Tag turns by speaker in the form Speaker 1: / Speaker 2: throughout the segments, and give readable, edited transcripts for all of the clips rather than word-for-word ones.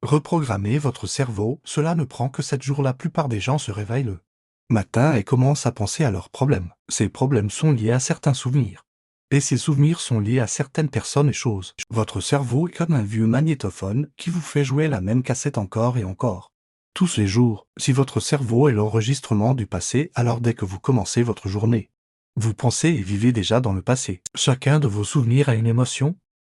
Speaker 1: Reprogrammer votre cerveau, cela ne prend que 7 jours. La plupart des gens se réveillent le matin et commencent à penser à leurs problèmes. Ces problèmes sont liés à certains souvenirs. Et ces souvenirs sont liés à certaines personnes et choses. Votre cerveau est comme un vieux magnétophone qui vous fait jouer la même cassette encore et encore. Tous les jours, si votre cerveau est l'enregistrement du passé, alors dès que vous commencez votre journée, vous pensez et vivez déjà dans le passé. Chacun de vos souvenirs a une émotion,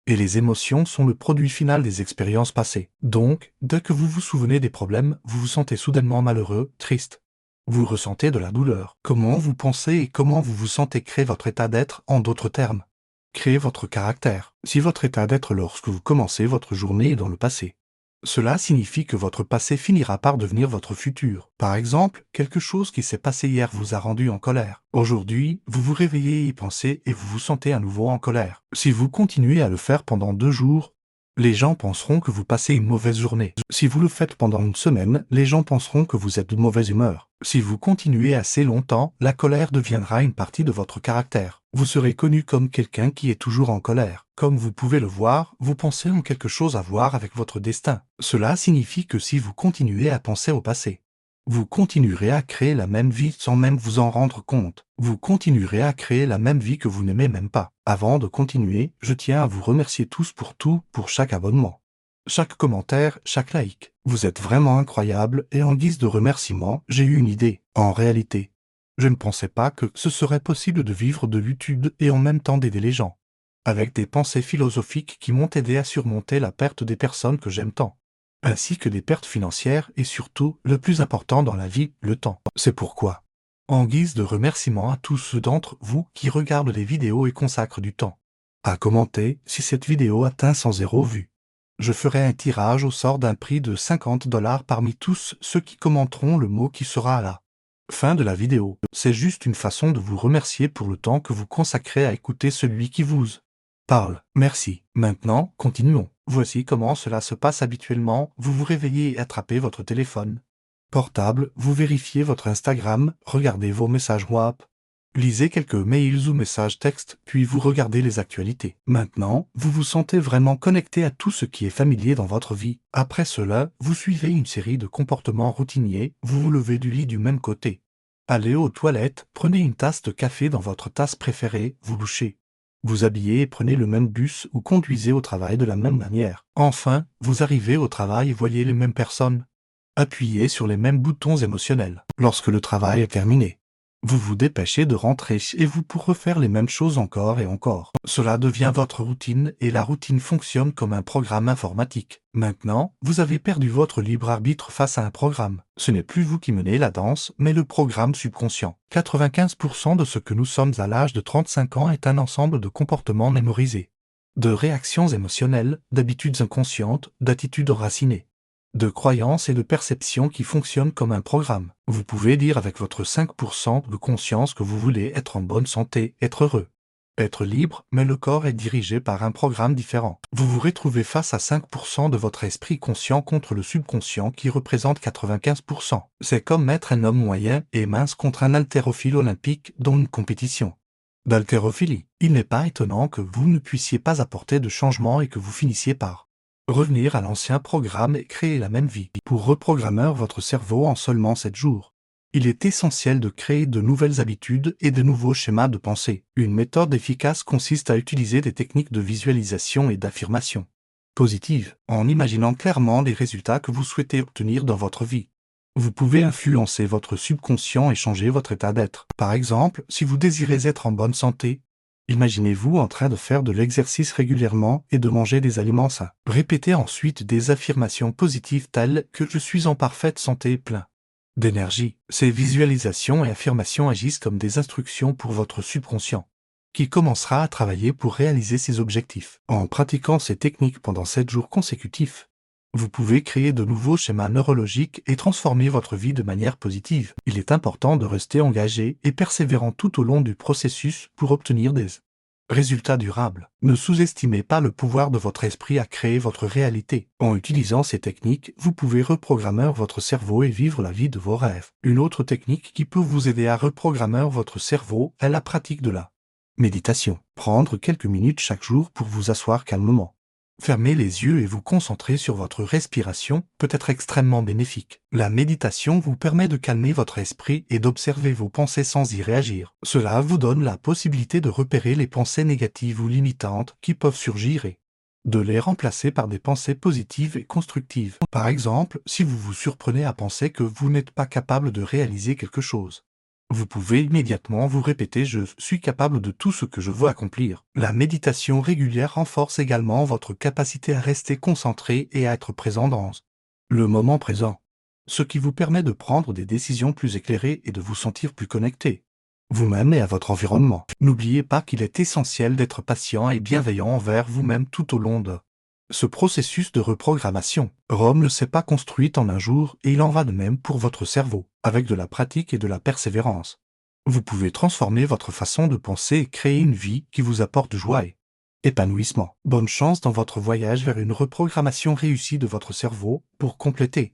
Speaker 1: et les émotions sont le produit final des expériences passées. Donc, dès que vous vous souvenez des problèmes, vous vous sentez soudainement malheureux, triste. Vous ressentez de la douleur. Comment vous pensez et comment vous vous sentez crée votre état d'être, en d'autres termes. Créez votre caractère. Si votre état d'être lorsque vous commencez votre journée est dans le passé, cela signifie que votre passé finira par devenir votre futur. Par exemple, quelque chose qui s'est passé hier vous a rendu en colère. Aujourd'hui, vous vous réveillez et y pensez et vous vous sentez à nouveau en colère. Si vous continuez à le faire pendant 2 jours, les gens penseront que vous passez une mauvaise journée. Si vous le faites pendant une semaine, les gens penseront que vous êtes de mauvaise humeur. Si vous continuez assez longtemps, la colère deviendra une partie de votre caractère. Vous serez connu comme quelqu'un qui est toujours en colère. Comme vous pouvez le voir, vous pensez en quelque chose à voir avec votre destin. Cela signifie que si vous continuez à penser au passé, vous continuerez à créer la même vie sans même vous en rendre compte. Vous continuerez à créer la même vie que vous n'aimez même pas. Avant de continuer, je tiens à vous remercier tous pour tout, pour chaque abonnement, chaque commentaire, chaque like. Vous êtes vraiment incroyable et en guise de remerciement, j'ai eu une idée. En réalité, je ne pensais pas que ce serait possible de vivre de YouTube et en même temps d'aider les gens, avec des pensées philosophiques qui m'ont aidé à surmonter la perte des personnes que j'aime tant, ainsi que des pertes financières et surtout, le plus important dans la vie, le temps. C'est pourquoi, en guise de remerciement à tous ceux d'entre vous qui regardent les vidéos et consacrent du temps à commenter, si cette vidéo atteint 100 vues, je ferai un tirage au sort d'un prix de $50 parmi tous ceux qui commenteront le mot qui sera à la fin de la vidéo. C'est juste une façon de vous remercier pour le temps que vous consacrez à écouter celui qui vous parle. Merci. Maintenant, continuons. Voici comment cela se passe habituellement. Vous vous réveillez et attrapez votre téléphone portable, vous vérifiez votre Instagram, regardez vos messages WhatsApp, lisez quelques mails ou messages textes, puis vous regardez les actualités. Maintenant, vous vous sentez vraiment connecté à tout ce qui est familier dans votre vie. Après cela, vous suivez une série de comportements routiniers, vous vous levez du lit du même côté. Allez aux toilettes, prenez une tasse de café dans votre tasse préférée, vous douchez. Vous habillez et prenez le même bus ou conduisez au travail de la même manière. Enfin, vous arrivez au travail et voyez les mêmes personnes. Appuyez sur les mêmes boutons émotionnels. Lorsque le travail est terminé, vous vous dépêchez de rentrer chez vous pour refaire les mêmes choses encore et encore. Cela devient votre routine et la routine fonctionne comme un programme informatique. Maintenant, vous avez perdu votre libre arbitre face à un programme. Ce n'est plus vous qui menez la danse, mais le programme subconscient. 95% de ce que nous sommes à l'âge de 35 ans est un ensemble de comportements mémorisés, de réactions émotionnelles, d'habitudes inconscientes, d'attitudes enracinées, de croyances et de perceptions qui fonctionnent comme un programme. Vous pouvez dire avec votre 5% de conscience que vous voulez être en bonne santé, être heureux, être libre, mais le corps est dirigé par un programme différent. Vous vous retrouvez face à 5% de votre esprit conscient contre le subconscient qui représente 95%. C'est comme mettre un homme moyen et mince contre un haltérophile olympique dans une compétition d'haltérophilie. Il n'est pas étonnant que vous ne puissiez pas apporter de changement et que vous finissiez par revenir à l'ancien programme et créer la même vie. Pour reprogrammer votre cerveau en seulement 7 jours, il est essentiel de créer de nouvelles habitudes et de nouveaux schémas de pensée. Une méthode efficace consiste à utiliser des techniques de visualisation et d'affirmation positive, en imaginant clairement les résultats que vous souhaitez obtenir dans votre vie. Vous pouvez influencer votre subconscient et changer votre état d'être. Par exemple, si vous désirez être en bonne santé, imaginez-vous en train de faire de l'exercice régulièrement et de manger des aliments sains. Répétez ensuite des affirmations positives telles que « je suis en parfaite santé et plein d'énergie ». Ces visualisations et affirmations agissent comme des instructions pour votre subconscient, qui commencera à travailler pour réaliser ses objectifs. En pratiquant ces techniques pendant 7 jours consécutifs, vous pouvez créer de nouveaux schémas neurologiques et transformer votre vie de manière positive. Il est important de rester engagé et persévérant tout au long du processus pour obtenir des résultats durables. Ne sous-estimez pas le pouvoir de votre esprit à créer votre réalité. En utilisant ces techniques, vous pouvez reprogrammer votre cerveau et vivre la vie de vos rêves. Une autre technique qui peut vous aider à reprogrammer votre cerveau est la pratique de la méditation. Prendre quelques minutes chaque jour pour vous asseoir calmement, Fermer les yeux et vous concentrer sur votre respiration peut être extrêmement bénéfique. La méditation vous permet de calmer votre esprit et d'observer vos pensées sans y réagir. Cela vous donne la possibilité de repérer les pensées négatives ou limitantes qui peuvent surgir et de les remplacer par des pensées positives et constructives. Par exemple, si vous vous surprenez à penser que vous n'êtes pas capable de réaliser quelque chose, vous pouvez immédiatement vous répéter « Je suis capable de tout ce que je veux accomplir ». La méditation régulière renforce également votre capacité à rester concentré et à être présent dans le moment présent, ce qui vous permet de prendre des décisions plus éclairées et de vous sentir plus connecté vous-même et à votre environnement. N'oubliez pas qu'il est essentiel d'être patient et bienveillant envers vous-même tout au long de ce processus de reprogrammation. Rome ne s'est pas construite en un jour et il en va de même pour votre cerveau. Avec de la pratique et de la persévérance, vous pouvez transformer votre façon de penser et créer une vie qui vous apporte joie et épanouissement. Bonne chance dans votre voyage vers une reprogrammation réussie de votre cerveau. Pour compléter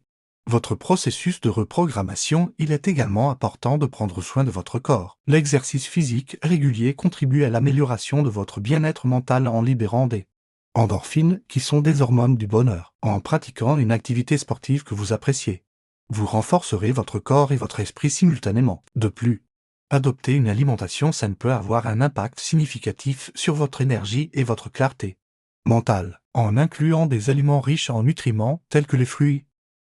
Speaker 1: votre processus de reprogrammation, il est également important de prendre soin de votre corps. L'exercice physique régulier contribue à l'amélioration de votre bien-être mental en libérant des endorphines qui sont des hormones du bonheur. En pratiquant une activité sportive que vous appréciez, vous renforcerez votre corps et votre esprit simultanément. De plus, adopter une alimentation saine peut avoir un impact significatif sur votre énergie et votre clarté mentale, en incluant des aliments riches en nutriments tels que les fruits,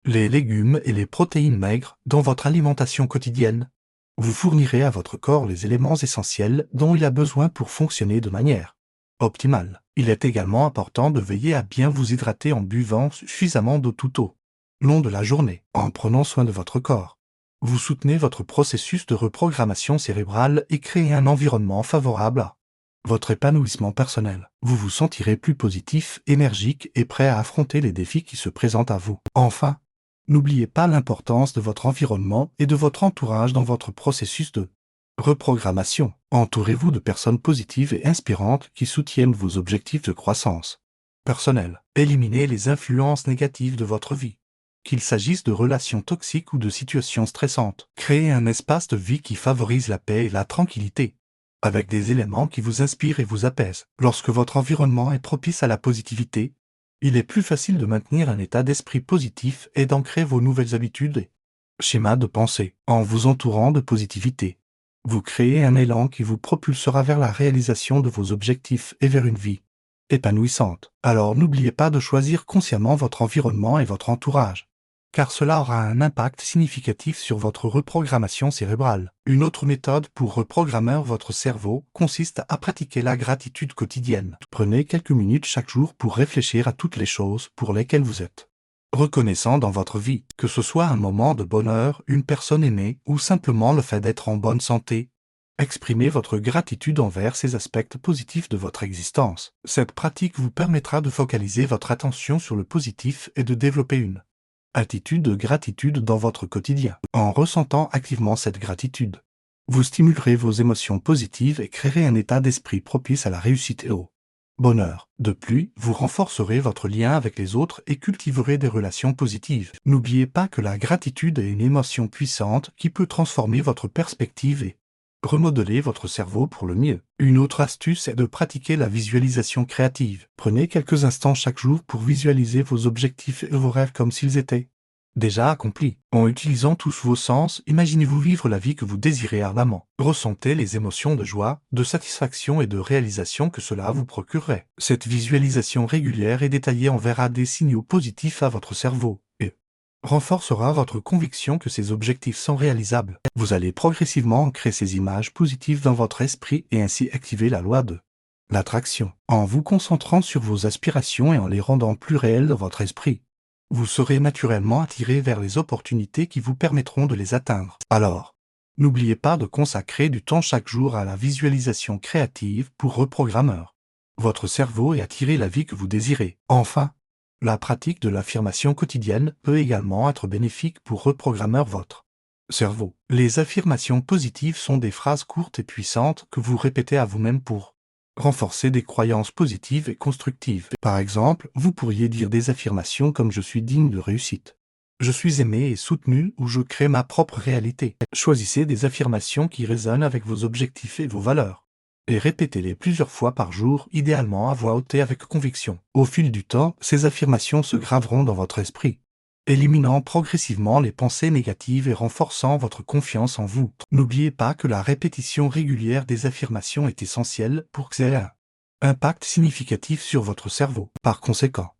Speaker 1: les légumes et les protéines maigres dans votre alimentation quotidienne. Vous fournirez à votre corps les éléments essentiels dont il a besoin pour fonctionner de manière optimale. Il est également important de veiller à bien vous hydrater en buvant suffisamment d'eau tout au long de la journée. En prenant soin de votre corps, vous soutenez votre processus de reprogrammation cérébrale et créez un environnement favorable à votre épanouissement personnel. Vous vous sentirez plus positif, énergique et prêt à affronter les défis qui se présentent à vous. Enfin, n'oubliez pas l'importance de votre environnement et de votre entourage dans votre processus de reprogrammation. Entourez-vous de personnes positives et inspirantes qui soutiennent vos objectifs de croissance personnelle. Éliminez les influences négatives de votre vie, qu'il s'agisse de relations toxiques ou de situations stressantes. Créez un espace de vie qui favorise la paix et la tranquillité, avec des éléments qui vous inspirent et vous apaisent. Lorsque votre environnement est propice à la positivité, il est plus facile de maintenir un état d'esprit positif et d'ancrer vos nouvelles habitudes et schémas de pensée. En vous entourant de positivité, vous créez un élan qui vous propulsera vers la réalisation de vos objectifs et vers une vie épanouissante. Alors n'oubliez pas de choisir consciemment votre environnement et votre entourage, car cela aura un impact significatif sur votre reprogrammation cérébrale. Une autre méthode pour reprogrammer votre cerveau consiste à pratiquer la gratitude quotidienne. Prenez quelques minutes chaque jour pour réfléchir à toutes les choses pour lesquelles vous êtes reconnaissant dans votre vie, que ce soit un moment de bonheur, une personne aimée ou simplement le fait d'être en bonne santé. Exprimez votre gratitude envers ces aspects positifs de votre existence. Cette pratique vous permettra de focaliser votre attention sur le positif et de développer une attitude de gratitude dans votre quotidien. En ressentant activement cette gratitude, vous stimulerez vos émotions positives et créerez un état d'esprit propice à la réussite et au bonheur. De plus, vous renforcerez votre lien avec les autres et cultiverez des relations positives. N'oubliez pas que la gratitude est une émotion puissante qui peut transformer votre perspective et remodeler votre cerveau pour le mieux. Une autre astuce est de pratiquer la visualisation créative. Prenez quelques instants chaque jour pour visualiser vos objectifs et vos rêves comme s'ils étaient déjà accomplis. En utilisant tous vos sens, imaginez-vous vivre la vie que vous désirez ardemment. Ressentez les émotions de joie, de satisfaction et de réalisation que cela vous procurerait. Cette visualisation régulière et détaillée enverra des signaux positifs à votre cerveau et renforcera votre conviction que ces objectifs sont réalisables. Vous allez progressivement ancrer ces images positives dans votre esprit et ainsi activer la loi de l'attraction. En vous concentrant sur vos aspirations et en les rendant plus réelles dans votre esprit, vous serez naturellement attiré vers les opportunités qui vous permettront de les atteindre. Alors, n'oubliez pas de consacrer du temps chaque jour à la visualisation créative pour reprogrammer votre cerveau et attirer la vie que vous désirez. Enfin, la pratique de l'affirmation quotidienne peut également être bénéfique pour reprogrammer votre cerveau. Les affirmations positives sont des phrases courtes et puissantes que vous répétez à vous-même pour renforcer des croyances positives et constructives. Par exemple, vous pourriez dire des affirmations comme « Je suis digne de réussite »,« Je suis aimé et soutenu » ou « Je crée ma propre réalité ». Choisissez des affirmations qui résonnent avec vos objectifs et vos valeurs. et répétez-les plusieurs fois par jour, idéalement à voix haute et avec conviction. Au fil du temps, ces affirmations se graveront dans votre esprit, éliminant progressivement les pensées négatives et renforçant votre confiance en vous. N'oubliez pas que la répétition régulière des affirmations est essentielle pour que ça ait un impact significatif sur votre cerveau. Par conséquent,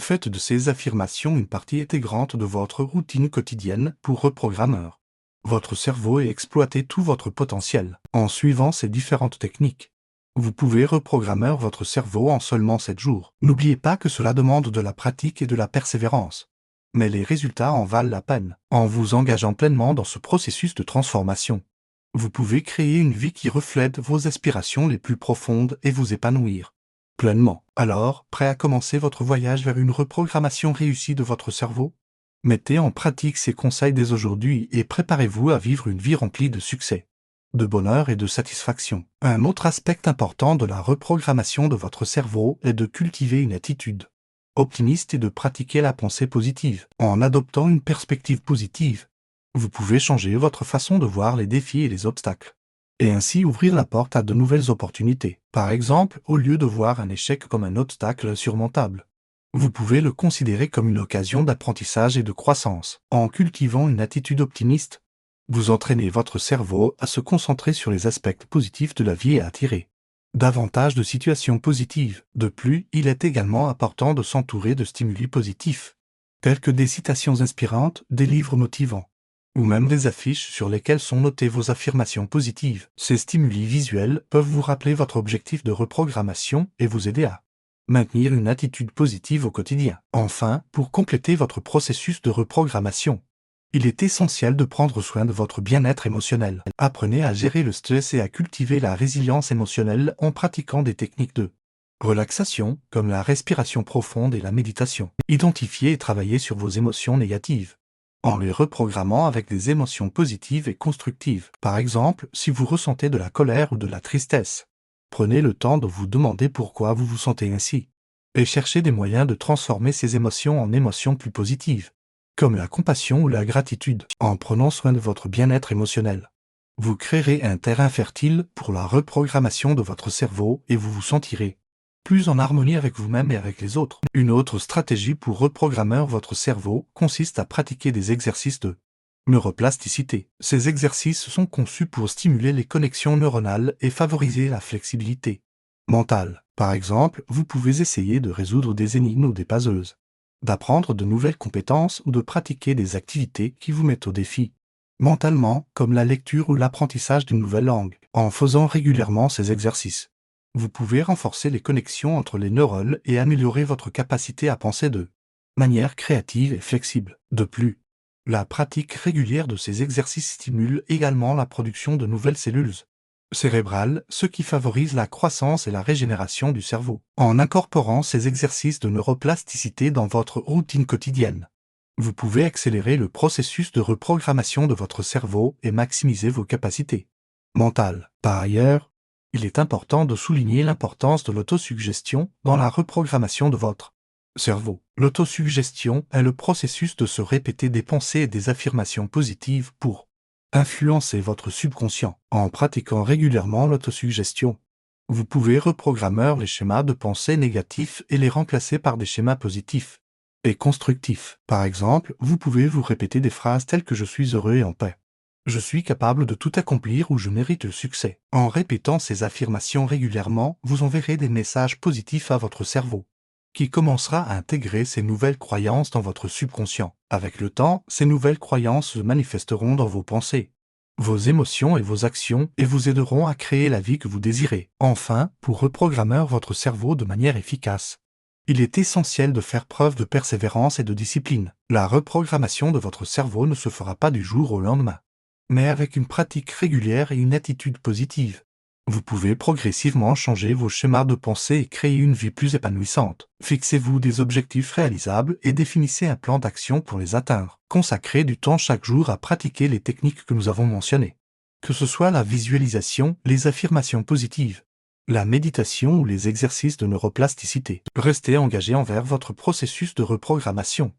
Speaker 1: faites de ces affirmations une partie intégrante de votre routine quotidienne pour reprogrammeur votre cerveau et exploiter tout votre potentiel. En suivant ces différentes techniques, vous pouvez reprogrammer votre cerveau en seulement 7 jours. N'oubliez pas que cela demande de la pratique et de la persévérance. Mais les résultats en valent la peine. En vous engageant pleinement dans ce processus de transformation, vous pouvez créer une vie qui reflète vos aspirations les plus profondes et vous épanouir pleinement. Alors, prêt à commencer votre voyage vers une reprogrammation réussie de votre cerveau? Mettez en pratique ces conseils dès aujourd'hui et préparez-vous à vivre une vie remplie de succès, de bonheur et de satisfaction. Un autre aspect important de la reprogrammation de votre cerveau est de cultiver une attitude optimiste et de pratiquer la pensée positive. En adoptant une perspective positive, vous pouvez changer votre façon de voir les défis et les obstacles, et ainsi ouvrir la porte à de nouvelles opportunités. Par exemple, au lieu de voir un échec comme un obstacle surmontable, vous pouvez le considérer comme une occasion d'apprentissage et de croissance. En cultivant une attitude optimiste, vous entraînez votre cerveau à se concentrer sur les aspects positifs de la vie et à attirer davantage de situations positives. De plus, il est également important de s'entourer de stimuli positifs, tels que des citations inspirantes, des livres motivants, ou même des affiches sur lesquelles sont notées vos affirmations positives. Ces stimuli visuels peuvent vous rappeler votre objectif de reprogrammation et vous aider à maintenir une attitude positive au quotidien. Enfin, pour compléter votre processus de reprogrammation, il est essentiel de prendre soin de votre bien-être émotionnel. Apprenez à gérer le stress et à cultiver la résilience émotionnelle en pratiquant des techniques de relaxation, comme la respiration profonde et la méditation. Identifiez et travaillez sur vos émotions négatives, en les reprogrammant avec des émotions positives et constructives. Par exemple, si vous ressentez de la colère ou de la tristesse, prenez le temps de vous demander pourquoi vous vous sentez ainsi, et cherchez des moyens de transformer ces émotions en émotions plus positives, comme la compassion ou la gratitude. En prenant soin de votre bien-être émotionnel, vous créerez un terrain fertile pour la reprogrammation de votre cerveau et vous vous sentirez plus en harmonie avec vous-même et avec les autres. Une autre stratégie pour reprogrammer votre cerveau consiste à pratiquer des exercices de neuroplasticité. Ces exercices sont conçus pour stimuler les connexions neuronales et favoriser la flexibilité mentale. Par exemple, vous pouvez essayer de résoudre des énigmes ou des puzzles, d'apprendre de nouvelles compétences ou de pratiquer des activités qui vous mettent au défi mentalement, comme la lecture ou l'apprentissage d'une nouvelle langue. En faisant régulièrement ces exercices, vous pouvez renforcer les connexions entre les neurones et améliorer votre capacité à penser de manière créative et flexible. De plus, la pratique régulière de ces exercices stimule également la production de nouvelles cellules cérébrales, ce qui favorise la croissance et la régénération du cerveau. En incorporant ces exercices de neuroplasticité dans votre routine quotidienne, vous pouvez accélérer le processus de reprogrammation de votre cerveau et maximiser vos capacités mentales. Par ailleurs, il est important de souligner l'importance de l'autosuggestion dans la reprogrammation de votre cerveau. L'autosuggestion est le processus de se répéter des pensées et des affirmations positives pour influencer votre subconscient. En pratiquant régulièrement l'autosuggestion, vous pouvez reprogrammer les schémas de pensée négatifs et les remplacer par des schémas positifs et constructifs. Par exemple, vous pouvez vous répéter des phrases telles que « je suis heureux et en paix »,« je suis capable de tout accomplir » ou « je mérite le succès ». En répétant ces affirmations régulièrement, vous enverrez des messages positifs à votre cerveau, qui commencera à intégrer ces nouvelles croyances dans votre subconscient. Avec le temps, ces nouvelles croyances se manifesteront dans vos pensées, vos émotions et vos actions et vous aideront à créer la vie que vous désirez. Enfin, pour reprogrammer votre cerveau de manière efficace, il est essentiel de faire preuve de persévérance et de discipline. La reprogrammation de votre cerveau ne se fera pas du jour au lendemain, mais avec une pratique régulière et une attitude positive, vous pouvez progressivement changer vos schémas de pensée et créer une vie plus épanouissante. Fixez-vous des objectifs réalisables et définissez un plan d'action pour les atteindre. Consacrez du temps chaque jour à pratiquer les techniques que nous avons mentionnées, que ce soit la visualisation, les affirmations positives, la méditation ou les exercices de neuroplasticité. Restez engagé envers votre processus de reprogrammation.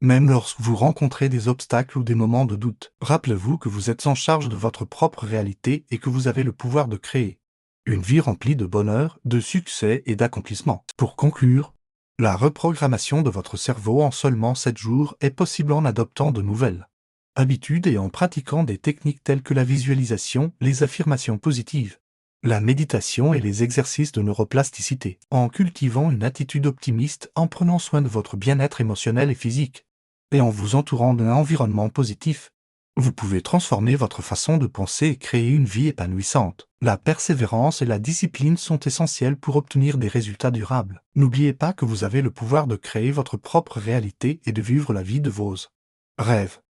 Speaker 1: Même lorsque vous rencontrez des obstacles ou des moments de doute, rappelez-vous que vous êtes en charge de votre propre réalité et que vous avez le pouvoir de créer Une vie remplie de bonheur, de succès et d'accomplissement. Pour conclure, la reprogrammation de votre cerveau en seulement 7 jours est possible en adoptant de nouvelles habitudes et en pratiquant des techniques telles que la visualisation, les affirmations positives, la méditation et les exercices de neuroplasticité, en cultivant une attitude optimiste, en prenant soin de votre bien-être émotionnel et physique, et en vous entourant d'un environnement positif. Vous pouvez transformer votre façon de penser et créer une vie épanouissante. La persévérance et la discipline sont essentielles pour obtenir des résultats durables. N'oubliez pas que vous avez le pouvoir de créer votre propre réalité et de vivre la vie de vos rêves.